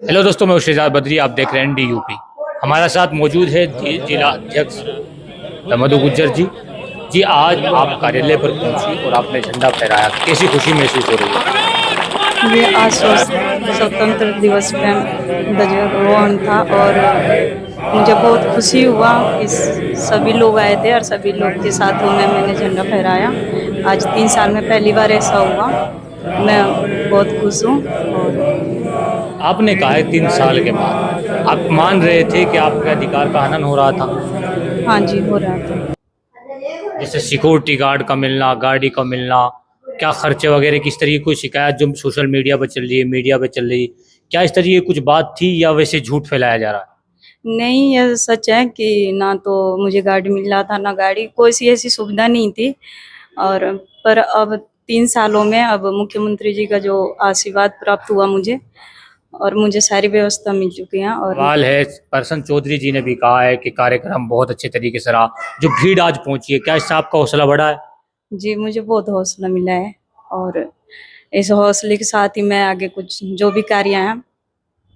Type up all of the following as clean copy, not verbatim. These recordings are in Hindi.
हेलो दोस्तों, मैं शेजाद बद्री, आप देख रहे हैं DUP। हमारे साथ मौजूद है जिला अध्यक्ष मधु गुज्जर जी। जी, आज आप कार्यालय पर पहुंची और आपने झंडा फहराया, कैसी खुशी महसूस हो रही है? ये आज स्वतंत्र दिवस पे ध्वजारोहण था और मुझे बहुत खुशी हुआ कि सभी लोग आए थे और सभी लोग के साथ में मैंने झंडा फहराया। आज 3 साल में पहली बार ऐसा हुआ। मैं बहुत खुश हूँ। और आपने कहा है 3 साल के बाद आप मान रहे थे कि आपके अधिकार का हनन हो रहा था। हाँ जी, हो रहा था। जैसे सिक्योरिटी गार्ड का मिलना, गाड़ी का मिलना, क्या खर्चे वगैरह, किस तरीके की कोई शिकायत जो सोशल मीडिया पर चल रही है, मीडिया पर चल रही है, क्या इस तरीके की कुछ बात थी या वैसे झूठ फैलाया जा रहा है? नहीं, यह सच है कि ना तो मुझे गाड़ी मिल रहा था, ना गाड़ी, कोई सी ऐसी सुविधा नहीं थी। और पर अब 3 सालों में अब मुख्यमंत्री जी का जो आशीर्वाद प्राप्त हुआ मुझे, और मुझे सारी व्यवस्था मिल चुकी है। और सवाल है, परसन चौधरी जी ने भी कहा है कि कार्यक्रम बहुत अच्छे तरीके से रहा, जो भीड़ आज पहुंची है, क्या इससे आपका हौसला बढ़ा है? जी, मुझे बहुत हौसला मिला है। और इस हौसले के साथ ही मैं आगे कुछ जो भी कार्य हैं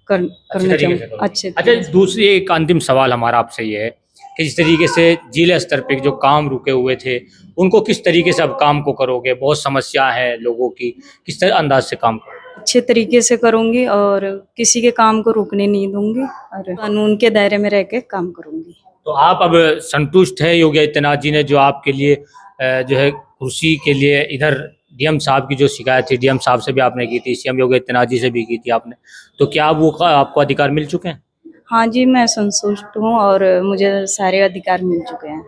अच्छे करना तरीके से चाहूँ करो। अच्छे अच्छा, तरीके से। दूसरी एक अंतिम सवाल हमारा आपसे ये है कि जिस तरीके से जिले स्तर पे जो काम रुके हुए थे, उनको किस तरीके से अब काम को करोगे? बहुत समस्या है लोगों की, किस तरह अंदाज से काम करोगे? अच्छे तरीके से करूंगी और किसी के काम को रुकने नहीं दूंगी और कानून के दायरे में रह के काम करूंगी। तो आप अब संतुष्ट है योगी आदित्यनाथ जी ने जो आपके लिए जो है कुर्सी के लिए, इधर DM साहब की जो शिकायत थी, DM साहब से भी आपने की थी, CM योगी आदित्यनाथ जी से भी की थी आपने, तो क्या वो आपको अधिकार मिल चुके हैं? हाँ जी, मैं संतुष्ट हूँ और मुझे सारे अधिकार मिल चुके हैं।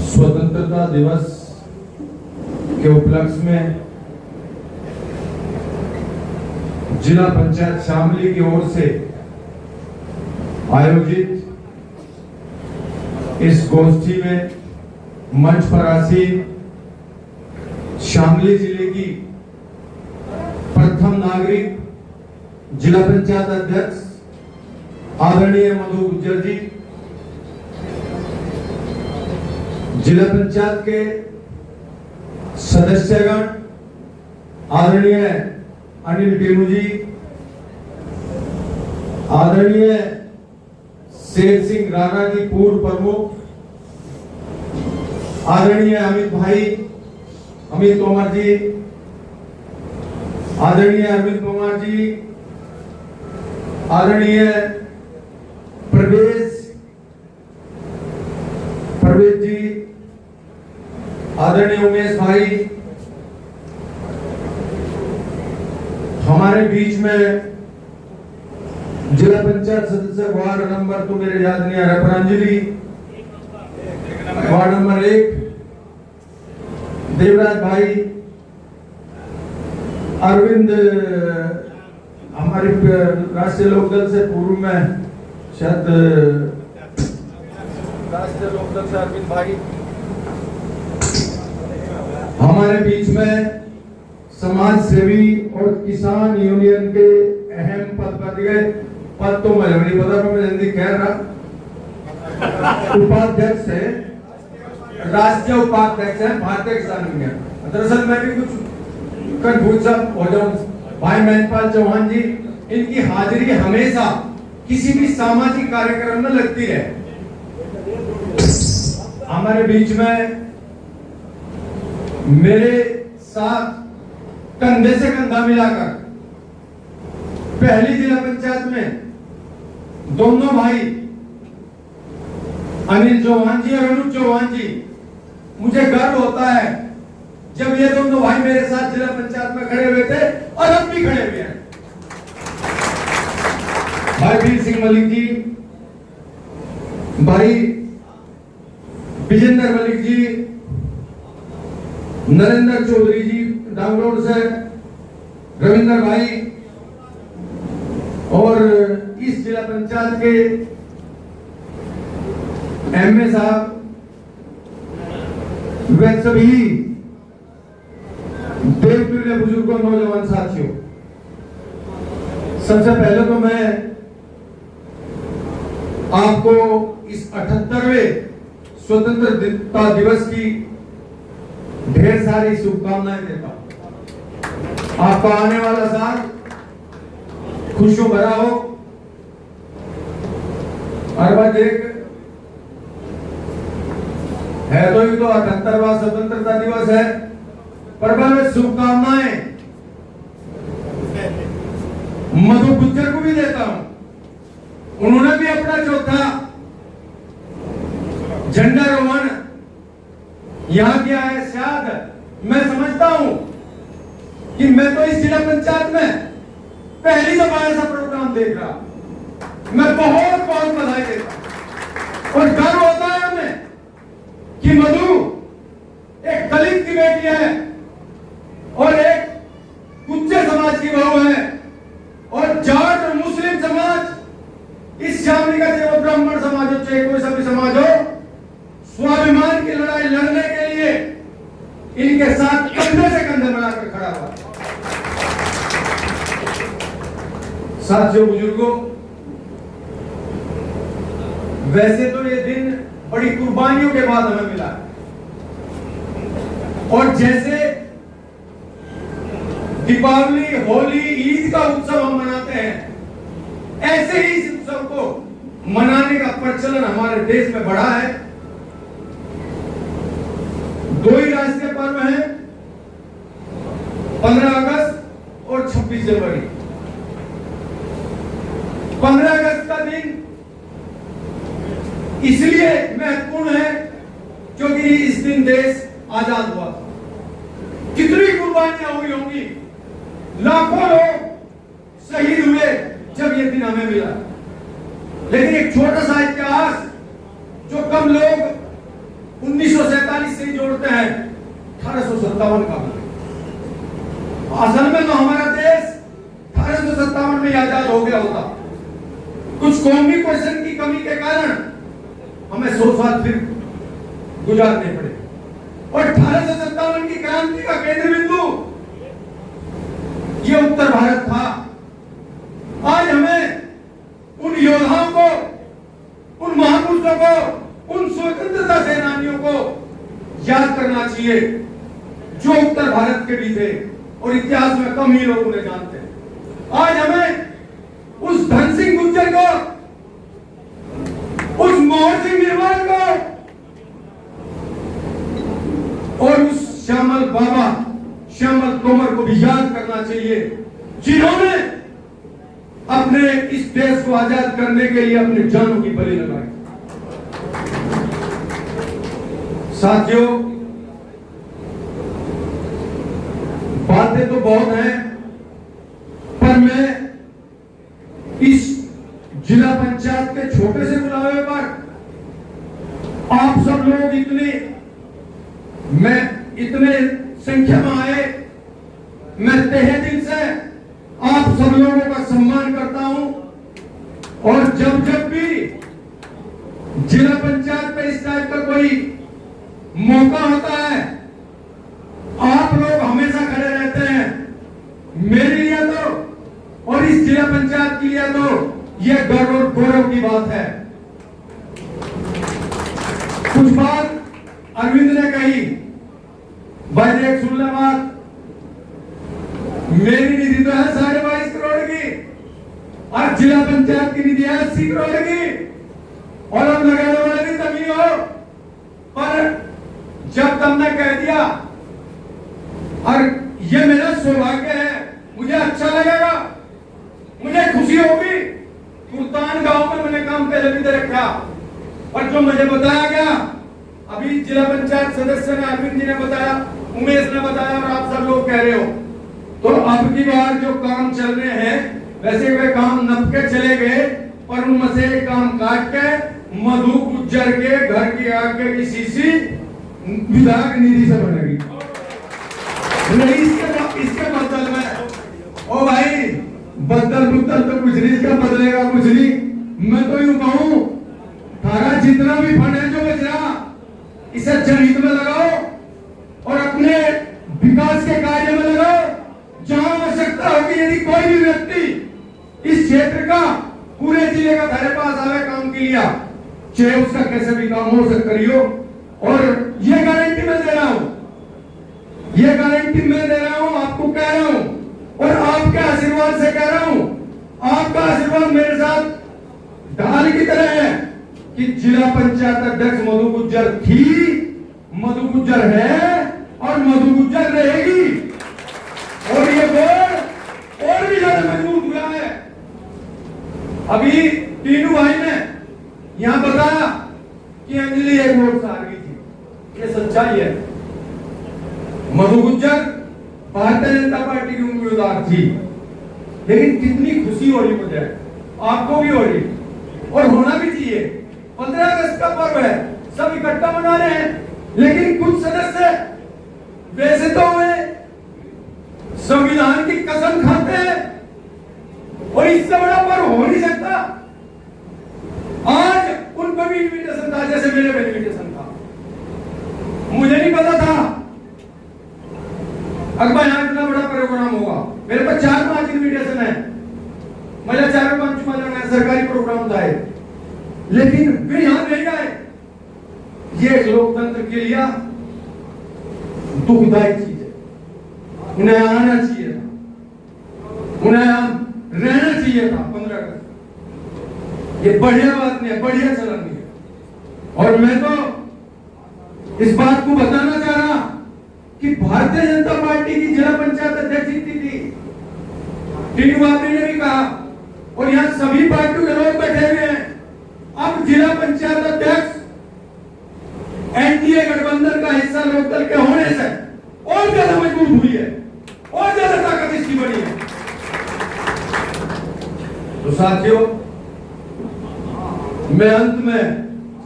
स्वतंत्रता दिवस के उपलक्ष्य में जिला पंचायत शामली की ओर से आयोजित इस गोष्ठी में मंच पर आसीन शामली जिले की प्रथम नागरिक जिला पंचायत अध्यक्ष आदरणीय मधु गुज्जर जी, जिला पंचायत के सदस्यगण आदरणीय अनिल टेनू जी, आदरणीय शेर सिंह राणा जी पूर्व प्रमुख, आदरणीय अमित तोमर जी, आदरणीय अरविंद कुमार जी, आदरणीय प्रवेश जी, आदरणीय उमेश भाई, हमारे बीच में जिला पंचायत सदस्य वार्ड नंबर, तो मेरे याद नहीं आ रहा, प्रांजलि, वार्ड नंबर 1 देवराज भाई, अरविंद, हमारे राष्ट्रीय लोकदल से पूर्व में शायद राष्ट्रीय लोकदल से अरविंद भाई, हमारे बीच में समाज सेवी और किसान यूनियन के अहम पद पर गए, पद तो मुझे नहीं पता, मैं जल्दी कह रहा, उपाध्यक्ष है, राष्ट्रीय उपाध्यक्ष है भारतीय किसान यूनियन। दरअसल मैं भी कुछ कंफ्यूज हो जाऊं। भाई महिंद्रपाल चौहान जी, इनकी हाजिरी हमेशा किसी भी सामाजिक कार्यक्रम में लगती है। हमारे बीच में मेरे साथ कंधे से कंधा मिलाकर पहली जिला पंचायत में दोनों भाई अनिल चौहान जी और अनुज चौहान जी, मुझे गर्व होता है जब ये दोनों भाई मेरे साथ जिला पंचायत में खड़े हुए थे और अब भी खड़े हुए हैं। भाई वीर सिंह मलिक जी, भाई विजेंद्र मलिक जी, नरेंद्र चौधरी जी डाउनलोड से, रविंद्र भाई, और इस जिला पंचायत के MA साहब, वे सभी देवतुल्य बुजुर्गों, नौजवान साथियों, सबसे पहले तो मैं आपको इस 78वें स्वतंत्रता दिवस की ढेर सारी शुभकामनाएं देता हूं। आपका आने वाला साल खुशियों भरा हो। और बस एक है तो ये तो 78वां स्वतंत्रता दिवस है, पर मैं शुभकामनाएं मधु गुज्जर को भी देता हूं। उन्होंने भी अपना जो था झंडारोहण यहां किया है। शायद मैं समझता हूं कि मैं तो इस जिला पंचायत में पहली दफा ऐसा प्रोग्राम देख रहा, मैं बहुत बहुत बधाई देता हूं। और गर्व होता है हमें कि मधु एक दलित की बेटी है और एक गुज्जर समाज की बहू है, और जाट और मुस्लिम समाज, इस श्यामली का चाहे ब्राह्मण समाज हो चाहे कोई सा भी समाज हो, स्वाभिमान की लड़ाई लड़ने के लिए इनके साथ कंधे से कंधे मिलाकर खड़ा हुआ। साथियों, बुजुर्गों, वैसे तो ये दिन बड़ी कुर्बानियों के बाद हमें मिला है, और जैसे दीपावली, होली, ईद का उत्सव हम मनाते हैं, ऐसे ही इस उत्सव को मनाने का प्रचलन हमारे देश में बढ़ा है। दो ही राष्ट्रीय पर्व हैं, 15 अगस्त और 26 जनवरी। 15 अगस्त का दिन इसलिए महत्वपूर्ण है क्योंकि इस दिन देश आजाद हुआ। कितनी कुर्बानियां हुई होंगी, लाखों लोग शहीद हुए जब ये दिन हमें मिला। लेकिन एक छोटा सा इतिहास जो कम लोग 1947 से जोड़ते हैं, 1857 का। असल में तो हमारा देश 1857 में आजाद हो गया होता। कुछ कौमी क्वेश्चन की कमी के कारण हमें 100 साल फिर गुजारने पड़े, और 1857 की क्रांति का केंद्र बिंदु ये उत्तर भारत था। आज हमें उन योद्धाओं को, उन महापुरुषों को, उन स्वतंत्रता सेनानियों को याद करना चाहिए जो उत्तर भारत के भी थे और इतिहास में कम ही लोग उन्हें जानते हैं। आज हमें उस धन सिंह गुज्जर को, उस मोहन सिंह निर्मल को और उस श्यामल बाबा, श्यामल तोमर को भी याद करना चाहिए, जिन्होंने अपने इस देश को आजाद करने के लिए अपनी जानों की बलि लगाई। साथियों, बातें तो बहुत हैं, पर मैं इस जिला पंचायत के छोटे से बुलावे पर आप सब लोग इतने संख्या में आए, मैं तहे दिल से आप सब लोगों का सम्मान करता हूं। और जब जब भी जिला पंचायत में इस टाइप का कोई मौका होता है, आप लोग हमेशा खड़े रहते हैं। मेरे लिए तो और इस जिला पंचायत के लिए तो यह गर्व और गौरव की बात है। कुछ बात अरविंद ने कही, भाई एक सुन ले बात, मेरी निधि तो है 22.5 करोड़ की और जिला पंचायत की निधि है 80 करोड़ की, और अब लगाने वाले भी तभी हो। पर जब तुमने कह दिया, और ये मेरा सौभाग्य है, मुझे अच्छा लगेगा, मुझे खुशी होगी। कुर्तान गांव में मैंने काम पहले भी दे रखा, और जो मुझे बताया गया, अभी जिला पंचायत सदस्य ने, अरविंद जी ने बताया, उमेश ने बताया, और आप सब लोग कह रहे हो, तो अब की बार जो काम चल रहे हैं, वैसे वे काम नप के चले गए, पर उनमें से एक काम काट के मधु गुज्जर के घर की आगे की शीशी विधायक निधि से बनेगी। इसके बदल में ओ भाई, बदल बुदल तो कुछ नहीं, इसका बदलेगा कुछ नहीं। मैं तो यूं कहूं, थारा जितना भी फंड है जो बच रहा, इसे जनहित में लगाओ और अपने विकास के कार्य में लगाओ। जहां आवश्यकता होगी, यदि कोई भी व्यक्ति इस क्षेत्र का, पूरे जिले का थारे पास आवे काम के लिए, चाहे उसका कैसे भी काम हो, उसे करियो। और ये गारंटी मैं दे रहा हूं, ये गारंटी मैं दे रहा हूं, आपको कह रहा हूं, और आपके आशीर्वाद से कह रहा हूं, आपका आशीर्वाद मेरे साथ ढाल की तरह है कि जिला पंचायत अध्यक्ष मधु गुज्जर थी, मधु गुज्जर है और मधु गुज्जर रहेगी। और ये बोर्ड और भी ज्यादा मजबूत हुआ है। अभी तीनों भाई ने यहां बताया कि अंजलि एक वोट से हार गई थी, ये सच्चाई है। मधु गुज्जर भारतीय जनता पार्टी की उम्मीदवार थी, लेकिन कितनी खुशी हो रही मुझे, आपको भी हो रही और होना भी चाहिए। 15 अगस्त का पर्व है, सब इकट्ठा मना रहे हैं, लेकिन कुछ सदस्य वैसे तो वे संविधान की कसम खाते हैं और इससे बड़ा पर्व हो नहीं सकता। आज उनको भी इन्विटेशन था, जैसे मेरे पे इन्विटेशन था, मुझे नहीं पता था अकबर यहाँ इतना बड़ा प्रोग्राम होगा। मेरे पास 4-5 इन्विटेशन है, मेरा 4-5 चुना सरकारी प्रोग्राम था, लेकिन वे यहां नहीं आए। ये लोकतंत्र के लिए दुखदायी चीज है, उन्हें आना चाहिए था, उन्हें रहना चाहिए था 15 अगस्त। ये बढ़िया बात नहीं है, बढ़िया चलन नहीं है। और मैं तो इस बात को बताना चाह रहा कि भारतीय जनता पार्टी की जिला पंचायत अध्यक्ष जीती थी, टीनू बाबरी ने भी कहा, और यहां सभी पार्टियों के लोग बैठे हुए हैं। अब जिला पंचायत अध्यक्ष एनडीए गठबंधन का हिस्सा लोकदल के होने से और ज्यादा मजबूत हुई है, और ज्यादा ताकत इसकी बनी है। तो साथियों, मैं अंत में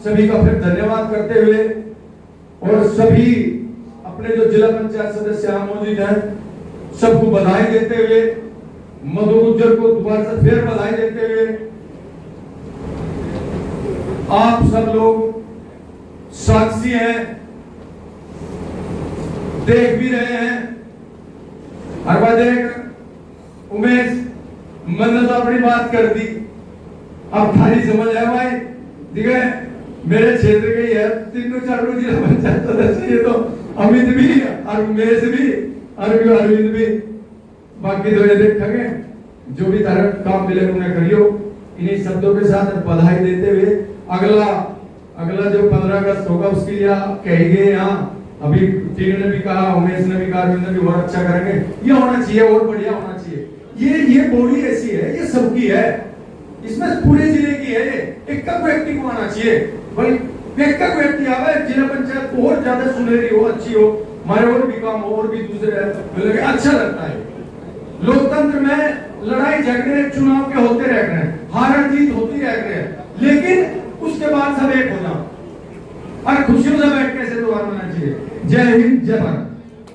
सभी का फिर धन्यवाद करते हुए और सभी अपने जो जिला पंचायत सदस्य यहां मौजूद हैं सबको बधाई देते हुए, मधु गुज्जर को दोबारा से फिर बधाई देते हुए, आप सब लोग साक्षी हैं, देख भी रहे हैं। हर बार देख उमेश, मैंने तो अपनी बात कर दी, अब थारी समझ है भाई, ठीक है। मेरे क्षेत्र के है 3-4 जिला पंचायत सदस्य, ये तो अमित भी और उमेश भी और अरविंद भी, बाकी तो ये देखेंगे जो भी तरह काम मिले उन्हें करियो। इन्हीं शब्दों के साथ बधाई देते हुए अगला जो 15 अगस्त होगा उसके लिए कहेंगे यहाँ, अभी तीन ने भी कहा, उमेश ने भी कहा, अरविंद ने भी बहुत अच्छा करेंगे। ये होना चाहिए और बढ़िया होना चाहिए। ये बॉडी ऐसी है, ये सबकी है, इसमें पूरे जिले की है। एक व्यक्ति को आना चाहिए, भाई एक व्यक्ति आवे, जिला पंचायत को और ज्यादा सुनहरी हो, अच्छी हो, हमारे और भी काम हो, और भी दूसरे अच्छा लगता है। लोकतंत्र में लड़ाई झगड़े चुनाव के होते रह रहे हैं, हार जीत होती रह रही है, लेकिन उसके बाद सब एक हो जाओ और खुशियों से बैठ के ऐसे त्योहार मनाना चाहिए। जय हिंद, जय भारत।